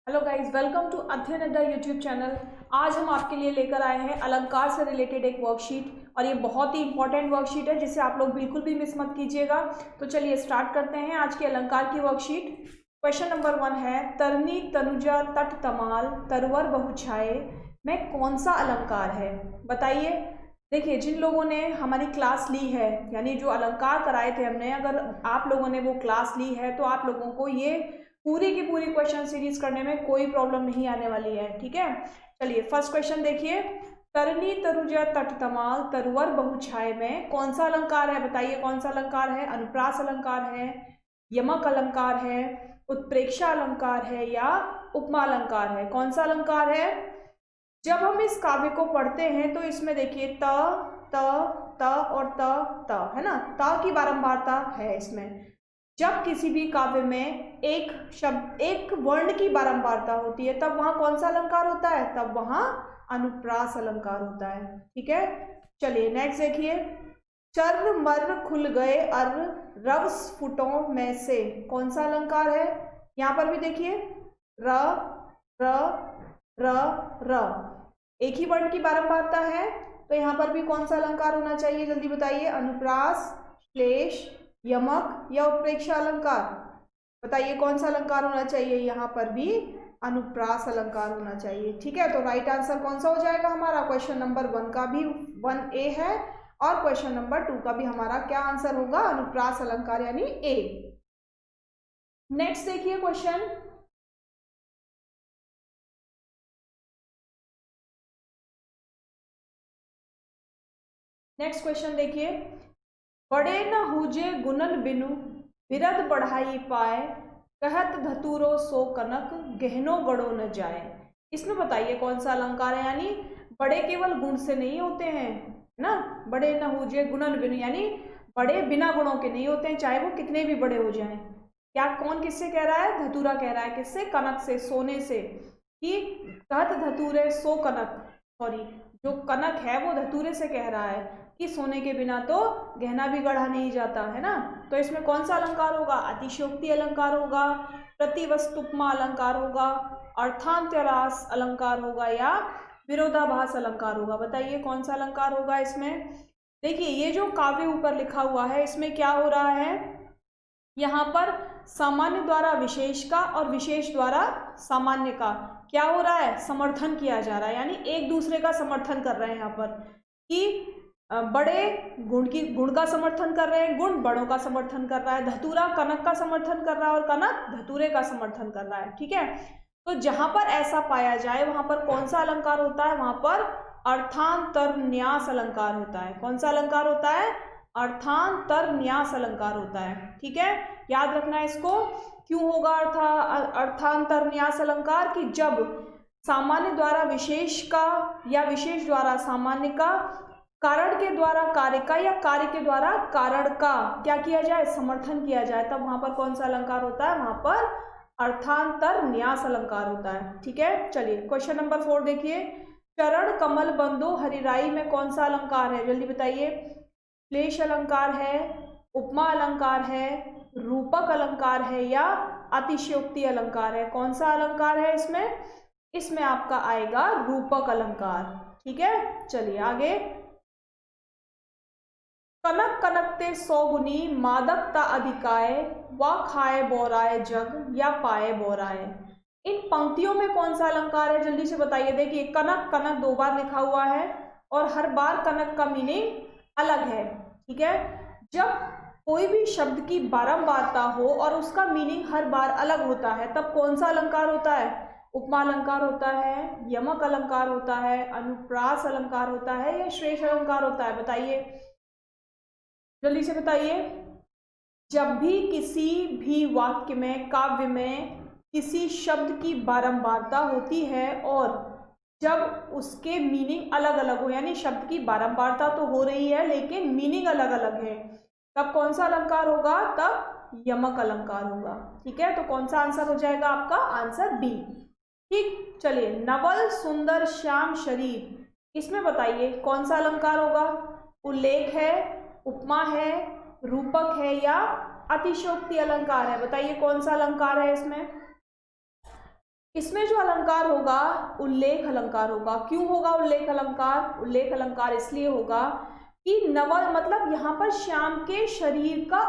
Hello guys, welcome to अध्ययन अड्डा YouTube channel. आज हम आपके लिए लेकर आए हैं अलंकार से रिलेटेड एक वर्कशीट और ये बहुत ही इंपॉर्टेंट वर्कशीट है जिसे आप लोग बिल्कुल भी मिस मत कीजिएगा। तो चलिए स्टार्ट करते हैं आज के अलंकार की वर्कशीट। क्वेश्चन नंबर 1 है, तरनी तनुजा तट तमाल तरवर बहुछाए में कौन सा अलंकार है? बताइए। देखिए, जिन लोगों ने हमारी क्लास ली है, यानी जो अलंकार कराए थे हमने, अगर आप लोगों ने वो क्लास ली है तो आप लोगों को ये पूरी की पूरी क्वेश्चन सीरीज करने में कोई प्रॉब्लम नहीं आने वाली है। ठीक है, चलिए फर्स्ट क्वेश्चन देखिए। तरनी तरुजा तट तमाल तरवर बहुछाए में कौन सा अलंकार है? बताइए कौन सा अलंकार है? अनुप्रास अलंकार है, यमक अलंकार है, उत्प्रेक्षा अलंकार है या उपमा अलंकार है? कौन सा अलंकार है? जब हम इस काव्य को पढ़ते हैं तो इसमें देखिए त त त और त है ना, त की बारंबारता है इसमें। जब किसी भी काव्य में एक शब्द एक वर्ण की बारंबारता होती है तब वहां कौन सा अलंकार होता है? तब वहां अनुप्रास अलंकार होता है। ठीक है, चलिए नेक्स्ट देखिए। चर मर खुल गए अर रव स्फुटों में से कौन सा अलंकार है? यहाँ पर भी देखिए र र र र एक ही वर्ण की बारंबारता है, तो यहाँ पर भी कौन सा अलंकार होना चाहिए? जल्दी बताइए। अनुप्रास, श्लेष, यमक या उत्प्रेक्षा अलंकार? बताइए कौन सा अलंकार होना चाहिए? यहाँ पर भी अनुप्रास अलंकार होना चाहिए। ठीक है, तो राइट आंसर कौन सा हो जाएगा हमारा? क्वेश्चन नंबर 1 का भी 1A है और क्वेश्चन नंबर 2 का भी हमारा क्या आंसर होगा? अनुप्रास अलंकार यानी A। नेक्स्ट देखिए क्वेश्चन। नेक्स्ट क्वेश्चन देखिए। बड़े न हुजे गुणन बिनु बिरद बढ़ाई पाए कहत धतुरो सो कनक गहनो गड़ो न जाए। इसमें बताइए कौन सा अलंकार है? यानी बड़े केवल गुण से नहीं होते हैं ना, बड़े न हुजे गुणन बिनु यानी बड़े बिना गुणों के नहीं होते हैं, चाहे वो कितने भी बड़े हो जाएं। क्या कौन किससे कह रहा है? धतूरा कह रहा है। किससे? कनक से, सोने से। कि कहत धतुरे सो कनक, सॉरी, जो कनक है वो धतूरे से कह रहा है कि सोने के बिना तो गहना भी गढ़ा नहीं जाता है ना। तो इसमें कौन सा अलंकार होगा? अतिशयोक्ति अलंकार होगा, प्रतिवस्तुपमा अलंकार होगा, अर्थांतरास अलंकार होगा या विरोधाभास अलंकार होगा? बताइए कौन सा अलंकार होगा इसमें। देखिए, ये जो काव्य ऊपर लिखा हुआ है इसमें क्या हो रहा है? यहाँ पर सामान्य द्वारा विशेष का और विशेष द्वारा सामान्य का क्या हो रहा है? समर्थन किया जा रहा है, यानी एक दूसरे का समर्थन कर रहे हैं यहाँ पर कि बड़े गुण का समर्थन कर रहे हैं, गुण बड़ों का समर्थन कर रहा है, धतूरा कनक का समर्थन कर रहा है और कनक धतूरे का समर्थन कर रहा है। ठीक है, तो जहां पर ऐसा पाया जाए वहां पर कौन सा अलंकार होता है? वहां पर अर्थांतरन्यास अलंकार होता है। कौन सा अलंकार होता है? अर्थांतरन्यास अलंकार होता है। ठीक है, याद रखना इसको। क्यों होगा अर्थांतरन्यास अलंकार? कि जब सामान्य द्वारा विशेष का या विशेष द्वारा सामान्य का, कारण के द्वारा कार्य का या कार्य के द्वारा कारण का क्या किया जाए? समर्थन किया जाए, तब वहां पर कौन सा अलंकार होता है? वहां पर अर्थांतरन्यास अलंकार होता है। ठीक है, चलिए क्वेश्चन नंबर 4 देखिए। चरण कमल बंदो हरिराई में कौन सा अलंकार है? जल्दी बताइए। श्लेष अलंकार है, उपमा अलंकार है, रूपक अलंकार है या अतिशयोक्ति अलंकार है? कौन सा अलंकार है इसमें? इसमें आपका आएगा रूपक अलंकार। ठीक है, चलिए आगे। कनक कनकते सौ गुनी मादकता अधिकाय व खाए बोराए जग या पाए बोराए। इन पंक्तियों में कौन सा अलंकार है? जल्दी से बताइए। देखिए, कनक कनक 2 बार लिखा हुआ है और हर बार कनक का मीनिंग अलग है। ठीक है, जब कोई भी शब्द की बारंबारता हो और उसका मीनिंग हर बार अलग होता है तब कौन सा अलंकार होता है? उपमा अलंकार होता है, यमक अलंकार होता है, अनुप्रास अलंकार होता है या श्लेष अलंकार होता है? बताइए, जल्दी से बताइए। जब भी किसी भी वाक्य में, काव्य में किसी शब्द की बारंबारता होती है और जब उसके मीनिंग अलग अलग हो, यानी शब्द की बारंबारता तो हो रही है लेकिन मीनिंग अलग अलग है, तब कौन सा अलंकार होगा? तब यमक अलंकार होगा। ठीक है, तो कौन सा आंसर हो जाएगा आपका? Answer B. ठीक, चलिए। नवल सुंदर श्याम शरीर, इसमें बताइए कौन सा अलंकार होगा? उल्लेख है, उपमा है, रूपक है या अतिशयोक्ति अलंकार है? बताइए कौन सा अलंकार है इसमें? इसमें जो अलंकार होगा उल्लेख अलंकार होगा। क्यों होगा उल्लेख अलंकार? उल्लेख अलंकार इसलिए होगा कि नवल मतलब यहाँ पर श्याम के शरीर का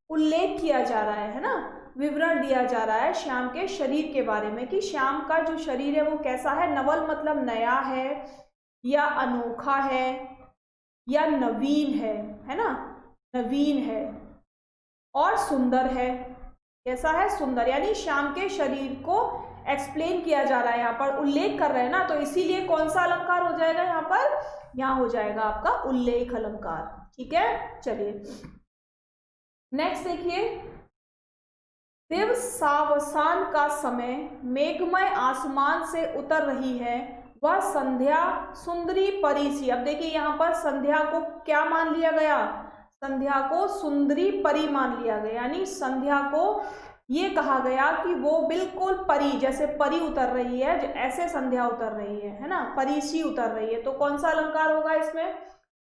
उल्लेख किया जा रहा है ना, विवरण दिया जा रहा है श्याम के शरीर के बारे में कि श्याम का जो शरीर है वो कैसा है। नवल मतलब नया है या अनोखा है या नवीन है ना, नवीन है और सुंदर है। कैसा है? सुंदर। यानी श्याम के शरीर को एक्सप्लेन किया जा रहा है, यहाँ पर उल्लेख कर रहे हैं ना, तो इसीलिए कौन सा अलंकार हो जाएगा यहाँ पर? यहाँ हो जाएगा आपका उल्लेख अलंकार। ठीक है, चलिए नेक्स्ट देखिए। देव सावसान का समय मेघमय आसमान से उतर रही है, वह संध्या सुंदरी परी सी। अब देखिए यहाँ पर संध्या को क्या मान लिया गया? संध्या को सुंदरी परी मान लिया गया, यानी संध्या को ये कहा गया कि वो बिल्कुल परी, जैसे परी उतर रही है, ऐसे संध्या उतर रही है ना, परी सी उतर रही है। तो कौन सा अलंकार होगा इसमें?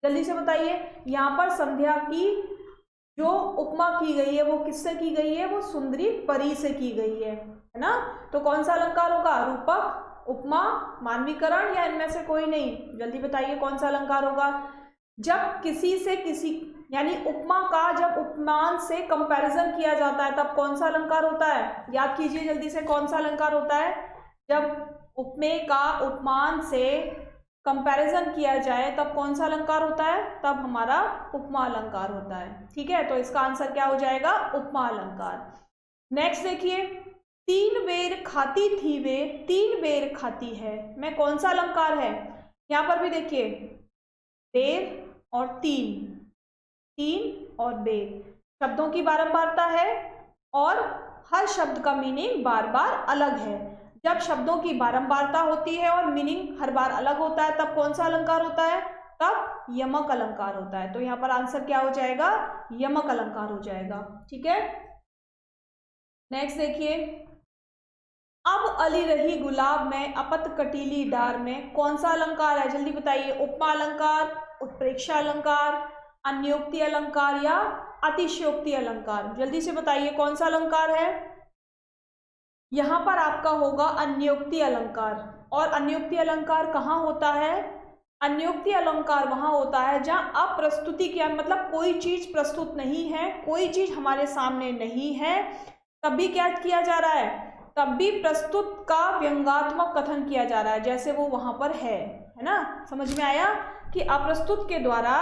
जल्दी से बताइए। यहाँ पर संध्या की जो उपमा की गई है वो किससे की गई है? वो सुंदरी परी से की गई है ना। तो कौन सा अलंकार होगा? रूपक, उपमा, मानवीकरण या इनमें से कोई नहीं? जल्दी बताइए कौन सा अलंकार होगा? जब किसी से किसी, यानी उपमा का जब उपमान से कंपैरिजन किया जाता है तब कौन सा अलंकार होता है? याद कीजिए जल्दी से, कौन सा अलंकार होता है? जब उपमे का उपमान से कंपैरिजन किया जाए तब कौन सा अलंकार होता है? तब हमारा उपमा अलंकार होता है। ठीक है, तो इसका आंसर क्या हो जाएगा? उपमा अलंकार। नेक्स्ट देखिए। तीन बेर खाती थी वे, तीन बेर खाती है, मैं कौन सा अलंकार है? यहाँ पर भी देखिए, बेर और तीन, तीन और बेर शब्दों की बारंबारता है और हर शब्द का मीनिंग बार बार अलग है। जब शब्दों की बारंबारता होती है और मीनिंग हर बार अलग होता है तब कौन सा अलंकार होता है? तब यमक अलंकार होता है। तो यहाँ पर आंसर क्या हो जाएगा? यमक अलंकार हो जाएगा। ठीक है, नेक्स्ट देखिए। अब अली रही गुलाब में, अपत कटीली डार में, कौन सा अलंकार है? जल्दी बताइए। उपमा अलंकार, उत्प्रेक्षा अलंकार, अन्योक्ति अलंकार या अतिशयोक्ति अलंकार? जल्दी से बताइए कौन सा अलंकार है? यहाँ पर आपका होगा अन्योक्ति अलंकार। और अन्योक्ति अलंकार कहाँ होता है? अन्योक्ति अलंकार वहाँ होता है जहाँ अप्रस्तुति किया, मतलब कोई चीज प्रस्तुत नहीं है, कोई चीज हमारे सामने नहीं है, तब भी क्या किया जा रहा है? तब भी प्रस्तुत का व्यंग्यात्मक कथन किया जा रहा है, जैसे वो वहां पर है ना। समझ में आया कि अप्रस्तुत के द्वारा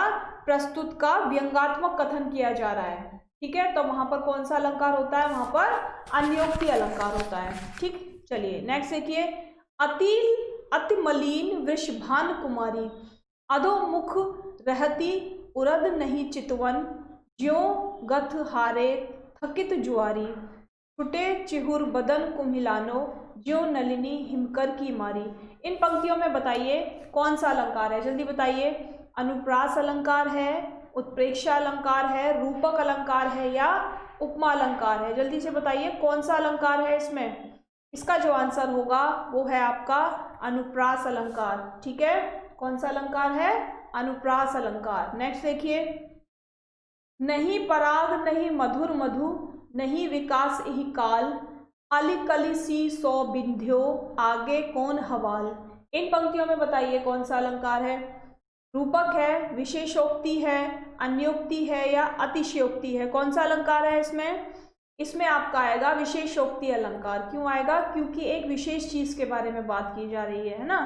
प्रस्तुत का व्यंग्यात्मक कथन किया जा रहा है। ठीक है, तो वहां पर कौन सा अलंकार होता है? वहां पर अन्योक्ति अलंकार होता है। ठीक, चलिए नेक्स्ट देखिए। अति मलिन वृषभान कुमारी, अधोमुख रहती उरद नहीं चितवन, ज्यों गथ हारे थकित जुआरी, छुटे चिहुर बदन कुम्हिलानो, ज्यों नलिनी हिमकर की मारी। इन पंक्तियों में बताइए कौन सा अलंकार है? जल्दी बताइए। अनुप्रास अलंकार है, उत्प्रेक्षा अलंकार है, रूपक अलंकार है या उपमा अलंकार है? जल्दी से बताइए कौन सा अलंकार है इसमें? इसका जो आंसर होगा वो है आपका अनुप्रास अलंकार। ठीक है, कौन सा अलंकार है? अनुप्रास अलंकार। नेक्स्ट देखिए। नहीं पराग नहीं मधुर मधु, नहीं विकास ही काल, अली कली सी सौ बिंध्यो, आगे कौन हवाल। इन पंक्तियों में बताइए कौन सा अलंकार है? रूपक है, विशेषोक्ति है, अन्योक्ति है या अतिशयोक्ति है? कौन सा अलंकार है इसमें? इसमें आपका आएगा विशेषोक्ति अलंकार। क्यों आएगा? क्योंकि एक विशेष चीज के बारे में बात की जा रही है ना।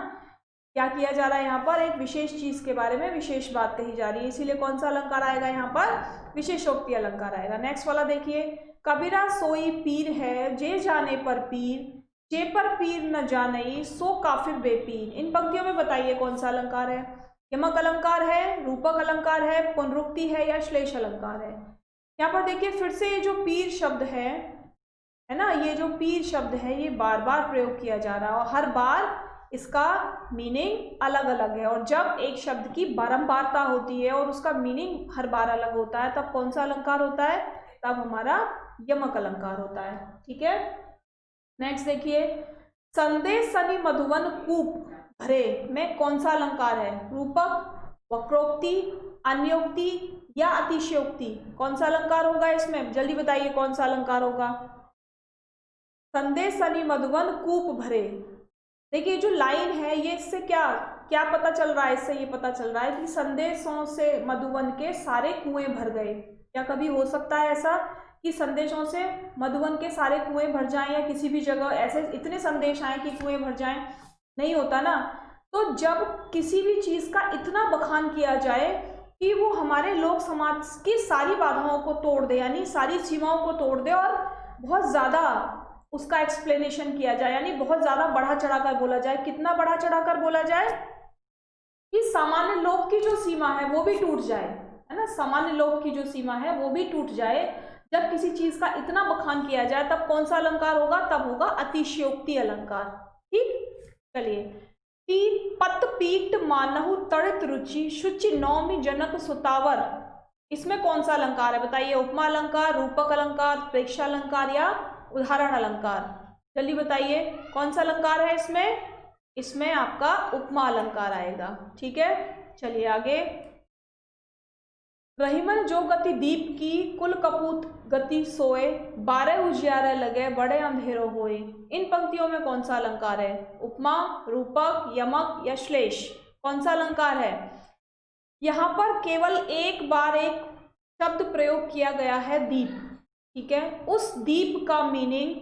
क्या किया जा रहा है यहाँ पर? एक विशेष चीज के बारे में विशेष बात कही जा रही है, इसीलिए कौन सा अलंकार आएगा यहाँ पर? विशेषोक्ति अलंकार आएगा। नेक्स्ट वाला देखिए। कबीरा सोई पीर है, जे जाने पर पीर, जे पर पीर न जानई, सो काफिर बेपीर। इन पंक्तियों में बताइए कौन सा अलंकार है? यमक अलंकार है, रूपक अलंकार है, पुनरुक्ति है या श्लेष अलंकार है? यहाँ पर देखिए फिर से ये जो पीर शब्द है ना, ये जो पीर शब्द है ये बार बार प्रयोग किया जा रहा है और हर बार इसका मीनिंग अलग अलग है। और जब एक शब्द की बारंबारता होती है और उसका मीनिंग हर बार अलग होता है तब कौन सा अलंकार होता है? तब हमारा यमक अलंकार होता है। ठीक है, नेक्स्ट देखिए। संदेश सनी मधुवन कूप भरे में कौन सा अलंकार है? रूपक, वक्रोक्ति, अन्योक्ति या अतिशयोक्ति? कौन सा अलंकार होगा इसमें? जल्दी बताइए कौन सा अलंकार होगा? संदेशनि मधुवन कूप भरे। देखिए जो लाइन है ये इससे क्या क्या पता चल रहा है, इससे ये पता चल रहा है कि संदेशों से मधुवन के सारे कुएं भर गए। क्या कभी हो सकता है ऐसा कि संदेशों से मधुवन के सारे कुएं भर जाएं, या किसी भी जगह ऐसे इतने संदेश आए कि कुएं भर जाएं? नहीं होता ना। तो जब किसी भी चीज का इतना बखान किया जाए कि वो हमारे लोक समाज की सारी बाधाओं को तोड़ दे, यानी सारी सीमाओं को तोड़ दे, और बहुत ज्यादा उसका एक्सप्लेनेशन किया जाए, यानी बहुत ज्यादा बढ़ा चढ़ाकर बोला जाए। कितना बढ़ा चढ़ाकर बोला जाए कि सामान्य लोक की जो सीमा है वो भी टूट जाए, है ना, सामान्य लोक की जो सीमा है वो भी टूट जाए। जब किसी चीज का इतना बखान किया जाए तब कौन सा अलंकार होगा? तब होगा अतिशयोक्ति अलंकार। ठीक, चलिए। पत पीट मानहु तड़ित रुचि शुचि नौमि जनक सुतावर। इसमें कौन सा अलंकार है बताइए? उपमा अलंकार, रूपक अलंकार, प्रेक्षा अलंकार या उदाहरण अलंकार? जल्दी बताइए कौन सा अलंकार है इसमें? इसमें आपका उपमा अलंकार आएगा। ठीक है, चलिए आगे। रहीमन जो गति दीप की कुल कपूत गति सोए, 12 उजियारे लगे बड़े अंधेरो होए। इन पंक्तियों में कौन सा अलंकार है? उपमा, रूपक, यमक या श्लेष? कौन सा अलंकार है? यहाँ पर केवल एक बार एक शब्द प्रयोग किया गया है, दीप। ठीक है, उस दीप का मीनिंग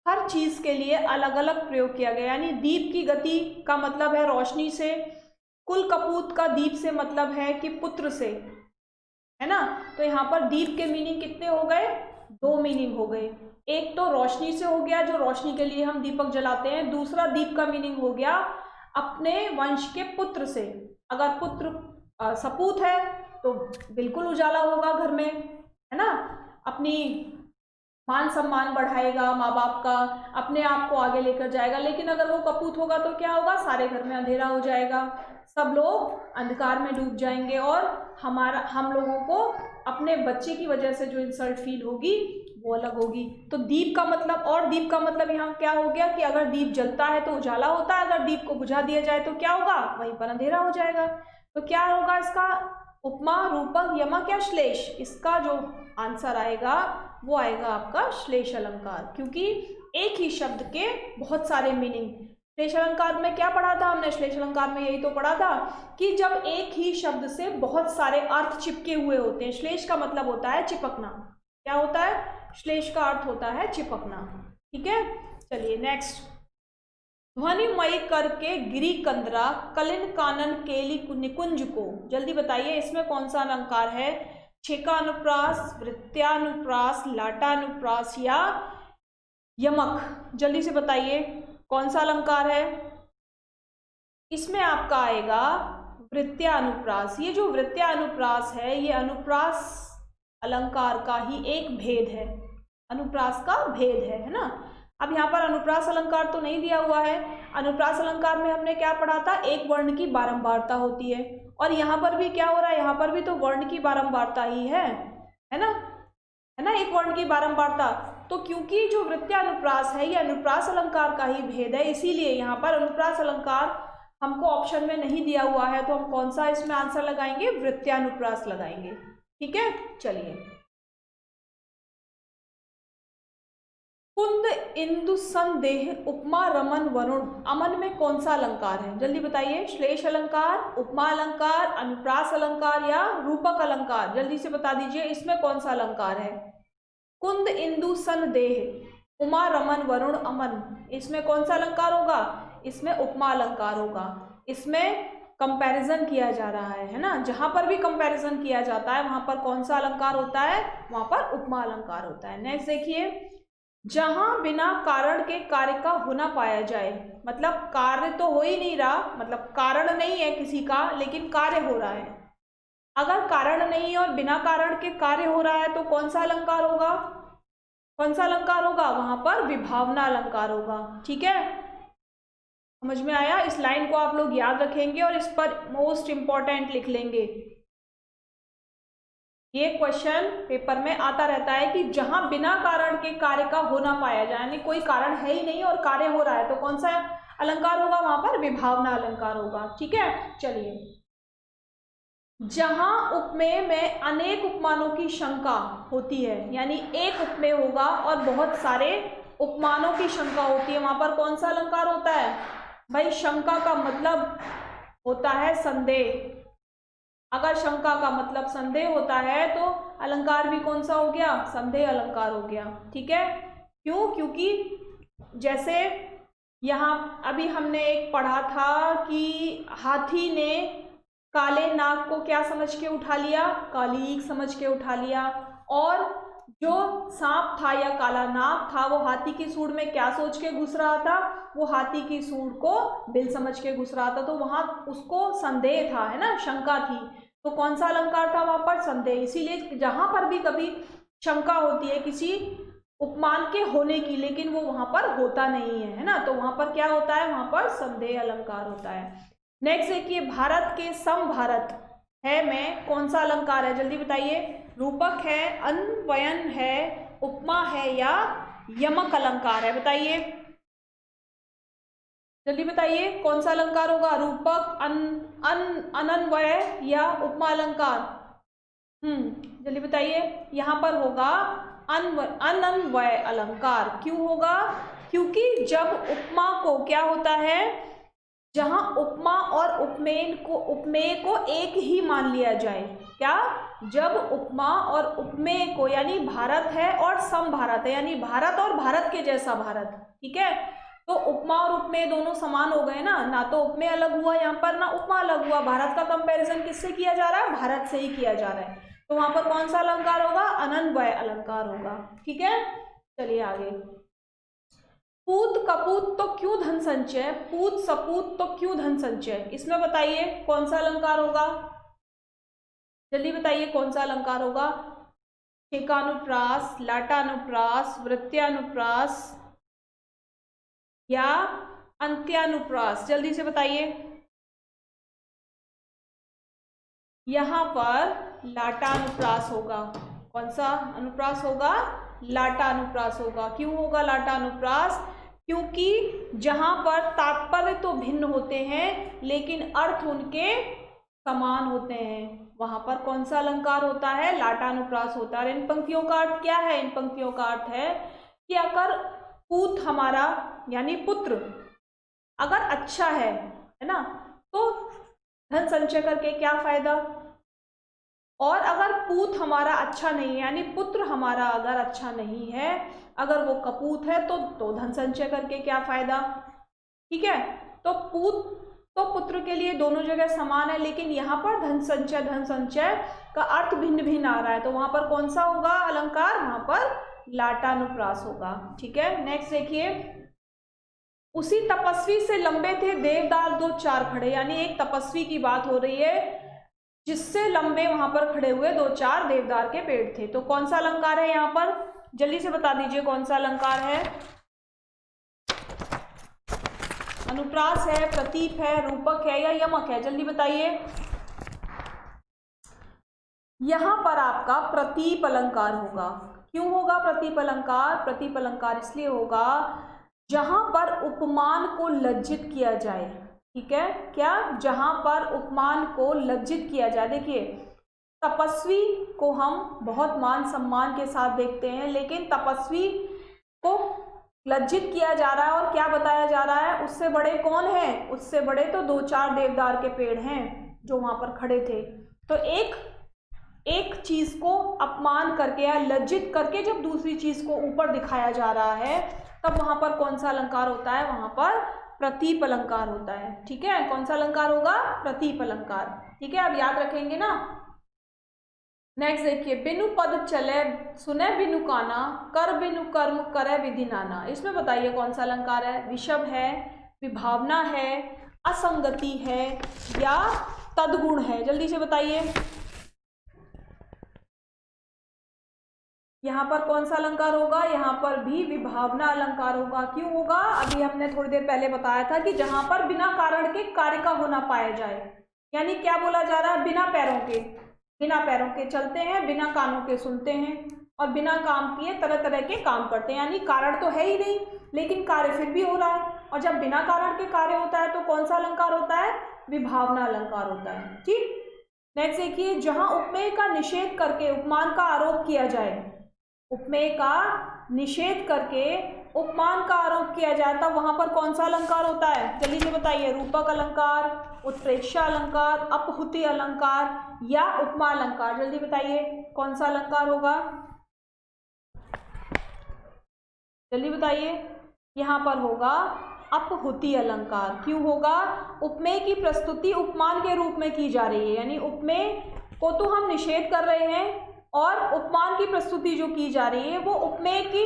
हर चीज के लिए अलग अलग प्रयोग किया गया। यानी दीप की गति का मतलब है रोशनी से, कुल कपूत का दीप से मतलब है कि पुत्र से, है ना। तो यहाँ पर दीप के मीनिंग कितने हो गए? 2 मीनिंग हो गए। एक तो रोशनी से हो गया, जो रोशनी के लिए हम दीपक जलाते हैं। दूसरा दीप का मीनिंग हो गया अपने वंश के पुत्र से। अगर पुत्र सपूत है तो बिल्कुल उजाला होगा घर में, है ना, अपनी मान सम्मान बढ़ाएगा माँ बाप का, अपने आप को आगे लेकर जाएगा। लेकिन अगर वो कपूत होगा तो क्या होगा? सारे घर में अंधेरा हो जाएगा, सब लोग अंधकार में डूब जाएंगे, और हम लोगों को अपने बच्चे की वजह से जो इंसल्ट फील होगी वो अलग होगी। तो दीप का मतलब, और दीप का मतलब यहाँ क्या हो गया कि अगर दीप जलता है तो उजाला होता है, अगर दीप को बुझा दिया जाए तो क्या होगा? वहीं पर अंधेरा हो जाएगा। तो क्या होगा इसका? उपमा, रूपक, यमक या श्लेष? इसका जो आंसर आएगा वो आएगा आपका श्लेष अलंकार, क्योंकि एक ही शब्द के बहुत सारे मीनिंग। श्लेष अलंकार में क्या पढ़ा था हमने? श्लेष अलंकार में यही तो पढ़ा था कि जब एक ही शब्द से बहुत सारे अर्थ चिपके हुए होते हैं। श्लेष का मतलब होता है चिपकना। क्या होता है? श्लेष का अर्थ होता है चिपकना। ठीक है, चलिए नेक्स्ट। ध्वनिमयी करके गिरी कंदरा, कलिन कानन केली निकुंज को। जल्दी बताइए इसमें कौन सा अलंकार है? छेकानुप्रास, वृत्त्यानुप्रास, लाटानुप्रास या यमक? जल्दी से बताइए कौन सा अलंकार है? इसमें आपका आएगा वृत्त्यानुप्रास। ये जो वृत्त्यानुप्रास है ये अनुप्रास अलंकार का ही एक भेद है, अनुप्रास का भेद है ना। अब यहाँ पर अनुप्रास अलंकार तो नहीं दिया हुआ है। अनुप्रास अलंकार में हमने क्या पढ़ा था? एक वर्ण की बारंबारता होती है, और यहाँ पर भी क्या हो रहा है? यहाँ पर भी तो वर्ण की बारंबारता ही है ना, है ना, एक वर्ण की बारंबारता। तो क्योंकि जो वृत्त्यानुप्रास है ये अनुप्रास अलंकार का ही भेद है, इसीलिए यहाँ पर अनुप्रास अलंकार हमको ऑप्शन में नहीं दिया हुआ है। तो हम कौन सा इसमें आंसर लगाएंगे? वृत्त्यानुप्रास लगाएंगे। ठीक है, चलिए। कुंद इंदु संदेह उपमा रमन वरुण, अमन में कौन सा अलंकार है? जल्दी बताइए। श्लेष अलंकार, उपमा अलंकार, अनुप्रास अलंकार या रूपक अलंकार? जल्दी से बता दीजिए इसमें कौन सा अलंकार है? कुंद इंदु संदेह, उमा रमन वरुण अमन, इसमें कौन सा अलंकार होगा? इसमें उपमा अलंकार होगा। इसमें कंपैरिजन किया जा रहा है ना। जहां पर भी कंपैरिजन किया जाता है वहां पर कौन सा अलंकार होता है? वहां पर उपमा अलंकार होता है। नेक्स्ट देखिए। जहां बिना कारण के कार्य का होना पाया जाए, मतलब कार्य तो हो ही नहीं रहा, मतलब कारण नहीं है किसी का लेकिन कार्य हो रहा है। अगर कारण नहीं है और बिना कारण के कार्य हो रहा है तो कौन सा अलंकार होगा? कौन सा अलंकार होगा? वहां पर विभावना अलंकार होगा। ठीक है, समझ में आया? इस लाइन को आप लोग याद रखेंगे और इस पर मोस्ट इंपॉर्टेंट लिख लेंगे। ये क्वेश्चन पेपर में आता रहता है कि जहां बिना कारण के कार्य का होना पाया जाए, यानी कोई कारण है ही नहीं और कार्य हो रहा है, तो कौन सा अलंकार होगा? वहां पर विभावना अलंकार होगा। ठीक है, चलिए। जहां उपमेय में अनेक उपमानों की शंका होती है, यानी एक उपमेय होगा और बहुत सारे उपमानों की शंका होती है, वहां पर कौन सा अलंकार होता है भाई? शंका का मतलब होता है संदेह। अगर शंका का मतलब संदेह होता है तो अलंकार भी कौन सा हो गया? संदेह अलंकार हो गया। ठीक है, क्यों? क्योंकि जैसे यहाँ अभी हमने एक पढ़ा था कि हाथी ने काले नाग को क्या समझ के उठा लिया? कालीक समझ के उठा लिया। और जो सांप था या काला नाग था वो हाथी की सूंड में क्या सोच के घुस रहा था? वो हाथी की सूंड को बिल समझ के घुस रहा था, तो वहां उसको संदेह था, है ना, शंका थी। तो कौन सा अलंकार था वहां पर? संदेह। इसीलिए जहां पर भी कभी शंका होती है किसी उपमान के होने की, लेकिन वो वहां पर होता नहीं है ना, तो वहां पर क्या होता है? वहां पर संदेह अलंकार होता है। नेक्स्ट देखिए, भारत के समभारत है में कौन सा अलंकार है? जल्दी बताइए। रूपक है, अन्वयन है, उपमा है या यमक अलंकार है? बताइए, जल्दी बताइए, कौन सा अलंकार होगा? रूपक, अनन्वय या उपमा अलंकार? जल्दी बताइए। यहाँ पर होगा अनन्वय अलंकार। क्यों होगा? क्योंकि जब उपमा को क्या होता है, जहां उपमा और उपमेय को एक ही मान लिया जाए। क्या? जब उपमा और उपमेय को, यानी भारत है और समभारत है, यानी भारत और भारत के जैसा भारत, ठीक है, तो उपमा और उपमेय दोनों समान हो गए ना तो उपमेय अलग हुआ यहाँ पर, ना उपमा अलग हुआ। भारत का कंपैरिजन किससे किया जा रहा है? भारत से ही किया जा रहा है, तो वहां पर कौन सा अलंकार होगा? अनन्वय अलंकार होगा। ठीक है, चलिए आगे। पूत कपूत तो क्यों धन संचय, पूत सपूत तो क्यों धन संचय? इसमें बताइए कौन सा अलंकार होगा? जल्दी बताइए, कौन सा अलंकार होगा? ठेकानुप्रास, लाटानुप्रास, वृत्त्यानुप्रास या अंत्यानुप्रास? जल्दी से बताइए। यहां पर लाटानुप्रास होगा। कौन सा अनुप्रास होगा? लाटानुप्रास होगा। क्यों होगा लाटानुप्रास? क्योंकि जहां पर तात्पर्य तो भिन्न होते हैं लेकिन अर्थ उनके समान होते हैं, वहां पर कौन सा अलंकार होता है? लाटानुप्रास होता है। इन पंक्तियों का अर्थ क्या है? इन पंक्तियों का अर्थ है कि अगर पूत हमारा यानी पुत्र अगर अच्छा है ना, तो धन संचय करके क्या फायदा? और अगर पूत हमारा अच्छा नहीं है, यानी पुत्र हमारा अगर अच्छा नहीं है, अगर वो कपूत है तो धन संचय करके क्या फायदा? ठीक है, तो पूत तो पुत्र के लिए दोनों जगह समान है, लेकिन यहाँ पर धन संचय का अर्थ भिन्न भिन्न आ रहा है, तो वहां पर कौन सा होगा अलंकार? वहां पर लाटानुप्रास होगा। ठीक है, नेक्स्ट देखिए। उसी तपस्वी से लंबे थे देवदार दो चार खड़े, यानी एक तपस्वी की बात हो रही है जिससे लंबे वहां पर खड़े हुए दो चार देवदार के पेड़ थे, तो कौन सा अलंकार है यहाँ पर? जल्दी से बता दीजिए कौन सा अलंकार है? अनुप्रास है, प्रतीप है, रूपक है या यमक है? जल्दी बताइए। यहां पर आपका प्रतीप अलंकार होगा। क्यों होगा प्रतीप अलंकार? प्रतीप अलंकार इसलिए होगा जहां पर उपमान को लज्जित किया जाए। ठीक है, क्या? जहां पर उपमान को लज्जित किया जाए। देखिए, तपस्वी को हम बहुत मान सम्मान के साथ देखते हैं, लेकिन तपस्वी को लज्जित किया जा रहा है और क्या बताया जा रहा है? उससे बड़े कौन है? उससे बड़े तो दो चार देवदार के पेड़ हैं जो वहां पर खड़े थे। तो एक चीज को अपमान करके या लज्जित करके जब दूसरी चीज को ऊपर दिखाया जा रहा है, तब वहां पर कौन सा अलंकार होता है? वहां पर प्रतीप अलंकार होता है। ठीक है, कौन सा अलंकार होगा? प्रतीप अलंकार। ठीक है, अब याद रखेंगे ना। नेक्स्ट देखिए, बिनु पद चले सुने बिनु काना, कर बिनु कर्म करे विधि नाना। इसमें बताइए कौन सा अलंकार है? विषम है, विभावना है, असंगति है या तदगुण है? जल्दी से बताइए। यहाँ पर कौन सा अलंकार होगा? यहाँ पर भी विभावना अलंकार होगा। क्यों होगा? अभी हमने थोड़ी देर पहले बताया था कि जहां पर बिना कारण के कार्य का होना पाया जाए, यानी क्या बोला जा रहा है? बिना पैरों के चलते हैं, बिना कानों के सुनते हैं और बिना काम किए तरह तरह के काम करते हैं, यानी कारण तो है ही नहीं लेकिन कार्य फिर भी हो रहा है। और जब बिना कारण के कार्य होता है तो कौन सा अलंकार होता है? विभावना अलंकार होता है। ठीक, नेक्स्ट देखिए, जहां उपमेय का निषेध करके उपमान का आरोप किया जाए, उपमेय का निषेध करके उपमान का आरोप किया जाए तब वहां पर कौन सा अलंकार होता है? जल्दी से बताइए। रूपक अलंकार, उत्प्रेक्षा अलंकार, अपहुति अलंकार या उपमा अलंकार? जल्दी बताइए कौन सा अलंकार होगा, जल्दी बताइए। यहाँ पर होगा अपहुति अलंकार। क्यों होगा? उपमेय की प्रस्तुति उपमान के रूप में की जा रही है, यानी उपमेय को तो हम निषेध कर रहे हैं और उपमान की प्रस्तुति जो की जा रही है वो उपमेय की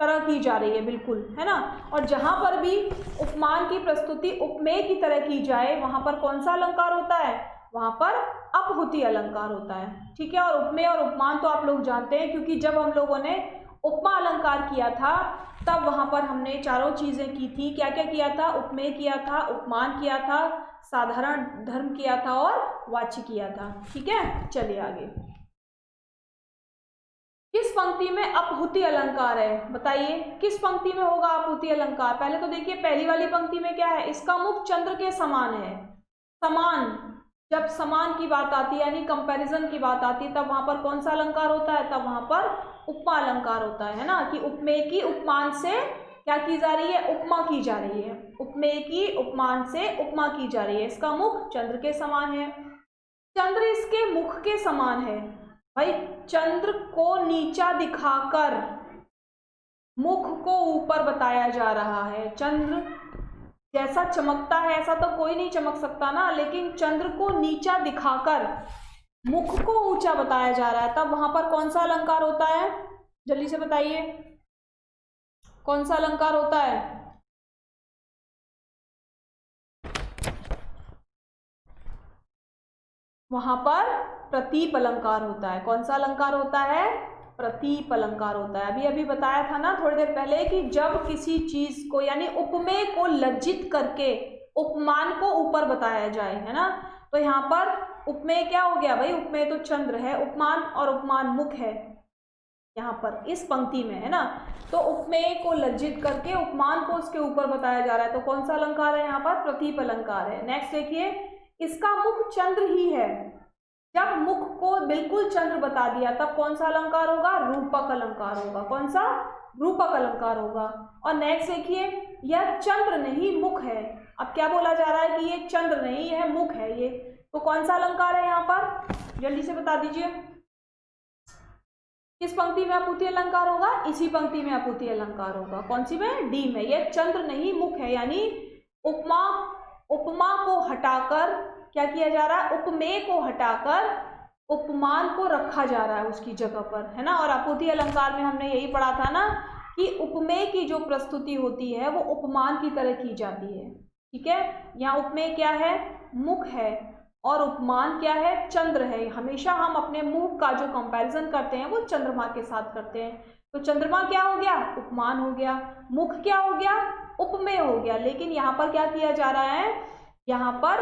तरह की जा रही है, बिल्कुल, है ना। और जहां पर भी उपमान की प्रस्तुति उपमेय की तरह की जाए वहां पर कौन सा अलंकार होता है? वहां पर अपहुति अलंकार होता है, ठीक है। और उपमेय और उपमान तो आप लोग जानते हैं, क्योंकि जब हम लोगों ने उपमा अलंकार किया था तब वहां पर हमने चारों चीजें की थी। क्या क्या किया था? उपमेय किया था, उपमान किया था, साधारण धर्म किया था और वाच्य किया था, ठीक है। चलिए आगे। किस पंक्ति में अपहुति अलंकार है? बताइए किस पंक्ति में होगा अपहुति अलंकार? पहले तो देखिए पहली वाली पंक्ति में क्या है? इसका मुख चंद्र के समान है। समान, जब समान की बात आती है यानी कंपैरिजन की बात आती है तब वहां पर कौन सा अलंकार होता है? तब वहां पर उपमा अलंकार होता है ना, कि उपमेय की उपमान से क्या की जा रही है? उपमा की जा रही है। उपमेय की उपमान से उपमा की जा रही है। इसका मुख चंद्र के समान है। चंद्र इसके मुख के समान है। भाई चंद्र को नीचा दिखाकर मुख को ऊपर बताया जा रहा है। चंद्र जैसा चमकता है ऐसा तो कोई नहीं चमक सकता ना, लेकिन चंद्र को नीचा दिखाकर मुख को ऊंचा बताया जा रहा है, तब वहां पर कौन सा अलंकार होता है? जल्दी से बताइए कौन सा अलंकार होता है? वहां पर प्रतीप अलंकार होता है। कौन सा अलंकार होता है? प्रतीप अलंकार होता है। अभी अभी बताया था ना थोड़ी देर पहले कि जब किसी चीज को यानी उपमेय को लज्जित करके उपमान को ऊपर बताया जाए, है ना, तो यहाँ पर उपमेय क्या हो गया भाई? उपमेय तो चंद्र है, उपमान और उपमान मुख है यहाँ पर इस पंक्ति में, है ना। तो उपमेय को लज्जित करके उपमान को उसके ऊपर बताया जा रहा है, तो कौन सा अलंकार है यहाँ पर? प्रतीप अलंकार है। नेक्स्ट देखिए, इसका मुख चंद्र ही है। जब मुख को बिल्कुल चंद्र बता दिया तब कौन सा अलंकार होगा? रूपक अलंकार होगा। कौन सा? रूपक अलंकार होगा। और नेक्स्ट देखिए, यह चंद्र नहीं मुख है। अब क्या बोला जा रहा है कि ये चंद्र नहीं है, मुख है ये, तो कौन सा अलंकार है यहाँ पर? जल्दी से बता दीजिए किस पंक्ति में अपहुति अलंकार होगा? इसी पंक्ति में अपहुति अलंकार होगा। कौन सी में? डी में। यह चंद्र नहीं मुख है, यानी उपमा को हटाकर क्या किया जा रहा है? उपमेय को हटाकर उपमान को रखा जा रहा है उसकी जगह पर, है ना। और अपहुति अलंकार में हमने यही पढ़ा था ना कि उपमेय की जो प्रस्तुति होती है वो उपमान की तरह की जाती है, ठीक है। यहाँ उपमेय क्या है? मुख है, और उपमान क्या है? चंद्र है। हमेशा हम अपने मुख का जो कंपैरिजन करते हैं वो चंद्रमा के साथ करते हैं। तो चंद्रमा क्या हो गया? उपमान हो गया। मुख क्या हो गया? उपमेय हो गया। लेकिन यहाँ पर क्या किया जा रहा है? यहाँ पर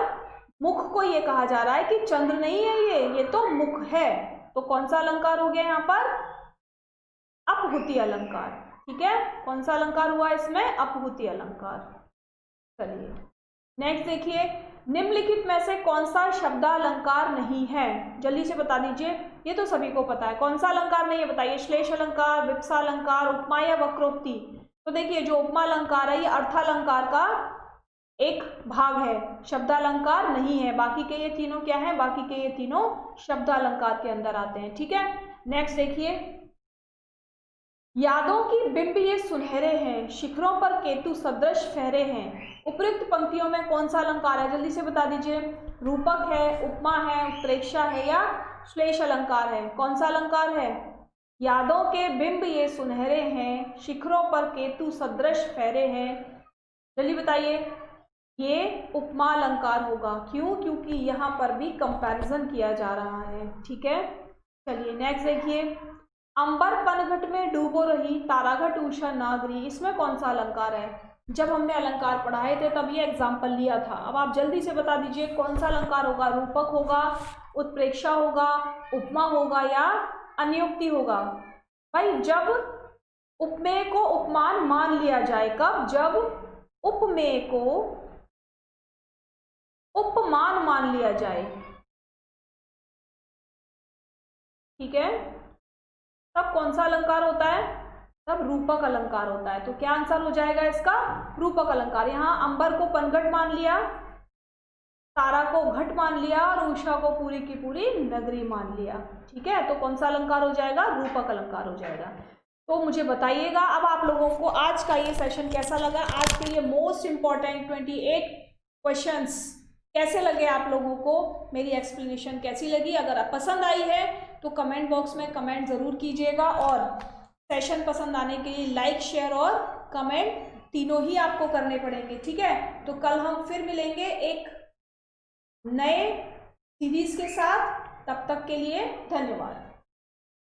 मुख को ये कहा जा रहा है कि चंद्र नहीं है ये तो मुख है। तो कौन सा अलंकार हो गया यहाँ पर? अपहुति अलंकार, ठीक है। कौन सा अलंकार हुआ इसमें? अपहुति अलंकार। चलिए नेक्स्ट देखिए, निम्नलिखित में से कौन सा शब्दालंकार नहीं है? जल्दी से बता दीजिए। ये तो सभी को पता है। कौन सा अलंकार नहीं है बताइए? श्लेष अलंकार, विप्सा अलंकार, उपमा या वक्रोक्ति? तो देखिए जो उपमा अलंकार है ये अर्थालंकार का एक भाग है, शब्दालंकार नहीं है। बाकी के ये तीनों क्या है? बाकी के ये तीनों शब्दालंकार के अंदर आते हैं, ठीक है। नेक्स्ट देखिए, यादों की बिंब ये सुनहरे हैं, शिखरों पर केतु सदृश फहरे हैं। उपयुक्त पंक्तियों में कौन सा अलंकार है? जल्दी से बता दीजिए। रूपक है, उपमा है, उत्प्रेक्षा है या श्लेष अलंकार है? कौन सा अलंकार है? यादों के बिंब ये सुनहरे हैं, शिखरों पर केतु सदृश फहरे हैं। जल्दी बताइए। ये उपमा अलंकार होगा। क्यों? क्योंकि यहाँ पर भी कंपैरिजन किया जा रहा है, ठीक है। चलिए नेक्स्ट देखिए, अंबर पनघट में डूबो रही, ताराघट उषा नागरी, इसमें कौन सा अलंकार है? जब हमने अलंकार पढ़ाए थे तब ये एग्जाम्पल लिया था। अब आप जल्दी से बता दीजिए कौन सा अलंकार होगा? रूपक होगा, उत्प्रेक्षा होगा, उपमा होगा या अन्योक्ति होगा? भाई जब उपमेय को उपमान मान लिया जाए, कब? जब उपमेय को उपमान मान लिया जाए, ठीक है, तब कौन सा अलंकार होता है? तब रूपक अलंकार होता है। तो क्या आंसर हो जाएगा इसका? रूपक अलंकार। यहाँ अंबर को पनघट मान लिया, तारा को घट मान लिया और उषा को पूरी की पूरी नगरी मान लिया। ठीक है, तो कौन सा अलंकार हो जाएगा? रूपक अलंकार हो जाएगा। तो मुझे बताइएगा अब आप लोगों को आज का ये सेशन कैसा लगा। आज के ये मोस्ट इंपॉर्टेंट 28 क्वेश्चंस कैसे लगे आप लोगों को, मेरी एक्सप्लेनेशन कैसी लगी? अगर आप पसंद आई है तो कमेंट बॉक्स में कमेंट ज़रूर कीजिएगा, और सेशन पसंद आने के लिए लाइक, शेयर और कमेंट तीनों ही आपको करने पड़ेंगे। ठीक है, तो कल हम फिर मिलेंगे एक नए सीरीज के साथ। तब तक के लिए धन्यवाद।